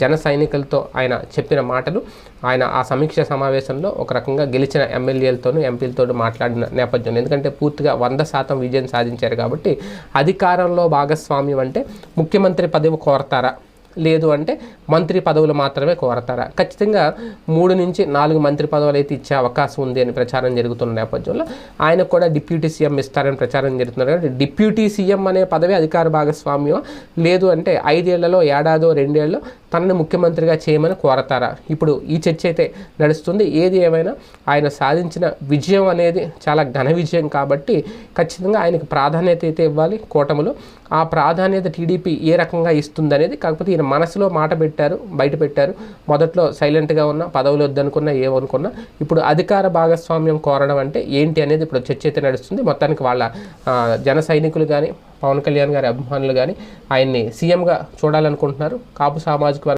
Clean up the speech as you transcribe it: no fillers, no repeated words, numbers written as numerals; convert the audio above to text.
జన సైనికులతో ఆయన చెప్పిన మాటలు, ఆయన ఆ సమీక్ష సమావేశంలో ఒక రకంగా గెలిచిన ఎమ్మెల్యేలతోనూ ఎంపీలతో మాట్లాడిన నేపథ్యం. ఎందుకంటే పూర్తిగా 100% విజయం సాధించారు కాబట్టి అధికారంలో భాగస్వామ్యం అంటే ముఖ్యమంత్రి పదవి కోరతారా, లేదు అంటే మంత్రి పదవులు మాత్రమే కోరతారా? ఖచ్చితంగా 3 నుంచి 4 మంత్రి పదవులు అయితే ఇచ్చే అవకాశం ఉంది అని ప్రచారం జరుగుతున్న నేపథ్యంలో ఆయనకు కూడా డిప్యూటీ సీఎం ఇస్తారని ప్రచారం జరుగుతున్నారు. కాబట్టి డిప్యూటీ సీఎం అనే పదవి అధికార భాగస్వామ్యం, లేదు అంటే 5 ఏళ్లలో ఏడాదో 2 ఏళ్ళలో తనని ముఖ్యమంత్రిగా చేయమని కోరతారా? ఇప్పుడు ఈ చర్చ అయితే నడుస్తుంది. ఏది ఏమైనా ఆయన సాధించిన విజయం అనేది చాలా ఘన విజయం కాబట్టి ఖచ్చితంగా ఆయనకు ప్రాధాన్యత అయితే ఇవ్వాలి కూటమిలో. ఆ ప్రాధాన్యత టీడీపీ ఏ రకంగా ఇస్తుంది అనేది, కాకపోతే ఈయన మనసులో మాట బయట పెట్టారు. మొదట్లో సైలెంట్గా ఉన్న, పదవులు వద్దనుకున్నా, ఏమనుకున్నా ఇప్పుడు అధికార భాగస్వామ్యం కోరడం అంటే ఏంటి అనేది ఇప్పుడు చర్చ అయితే నడుస్తుంది. మొత్తానికి వాళ్ళ జన సైనికులు కానీ, పవన్ కళ్యాణ్ గారి అభిమానులు కానీ ఆయన్ని సీఎంగా చూడాలనుకుంటున్నారు. కాపు సామాజిక